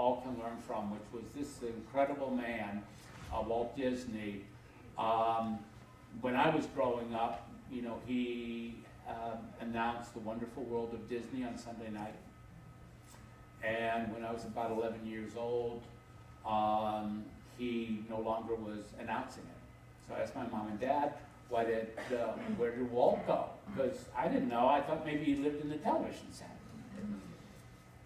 all can learn from, which was this incredible man, Walt Disney. When I was growing up, you know, he announced The Wonderful World of Disney on Sunday night. And when I was about 11 years old, he no longer was announcing it. So I asked my mom and dad, where did Walt go? Because I didn't know. I thought maybe he lived in the television set.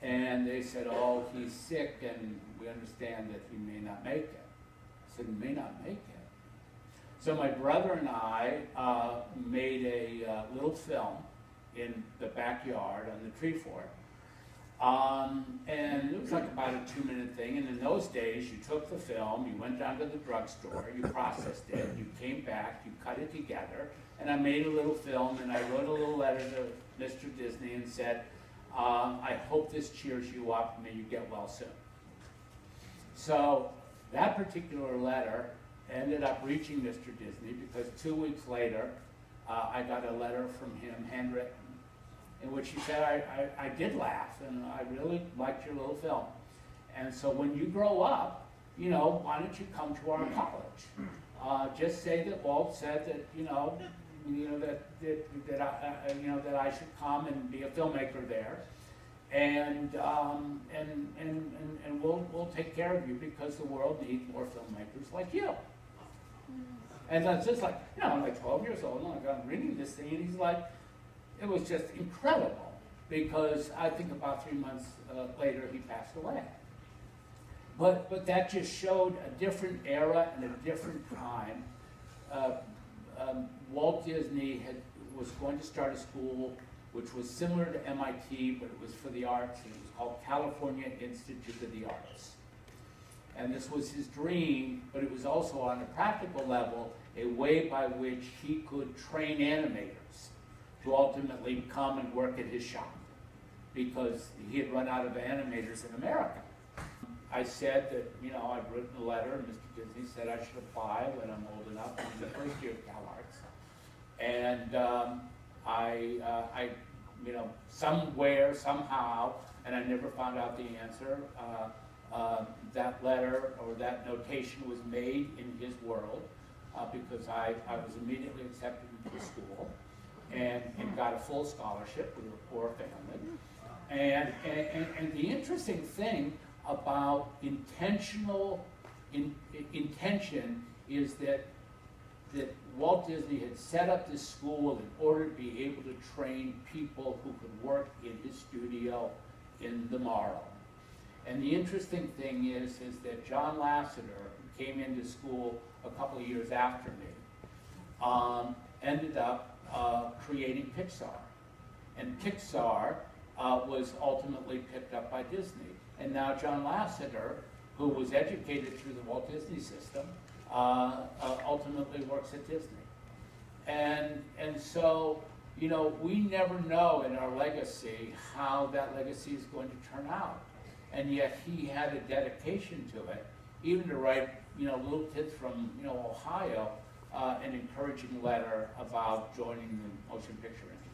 And they said, oh, he's sick, and we understand that he may not make it. I said, may not make it. So my brother and I made a little film in the backyard on the tree fort. And it was like about a 2-minute thing, and in those days you took the film, you went down to the drugstore, you processed it, you came back, you cut it together, and I made a little film, and I wrote a little letter to Mr. Disney and said, I hope this cheers you up, may you get well soon. So that particular letter ended up reaching Mr. Disney because 2 weeks later I got a letter from him, handwritten, in which he said, I did laugh, and I really liked your little film. And so when you grow up, you know, why don't you come to our college? Just say that Walt said that, that I should come and be a filmmaker there, and we'll take care of you because the world needs more filmmakers like you. And I was just like, I'm like 12 years old, and I'm reading this thing, and he's like, it was just incredible, because I think about 3 months later he passed away. But that just showed a different era and a different time. Walt Disney was going to start a school which was similar to MIT, but it was for the arts, and it was called California Institute of the Arts. And this was his dream, but it was also on a practical level a way by which he could train animators to ultimately come and work at his shop, because he had run out of animators in America. I said that, I'd written a letter, and Mr. Disney said I should apply when I'm old enough in the first year of Cal Arts. And I somewhere, somehow, and I never found out the answer, that letter or that notation was made in his world, because I was immediately accepted into the school and got a full scholarship. We were a poor family. And the interesting thing about intention is that Walt Disney had set up this school in order to be able to train people who could work in his studio in the morrow. And the interesting thing is that John Lasseter, who came into school a couple of years after me, ended up creating Pixar. And Pixar was ultimately picked up by Disney. And now John Lasseter, who was educated through the Walt Disney system, ultimately works at Disney. And so, we never know in our legacy how that legacy is going to turn out. And yet he had a dedication to it, even to write, little kids from, Ohio, an encouraging letter about joining the motion picture industry.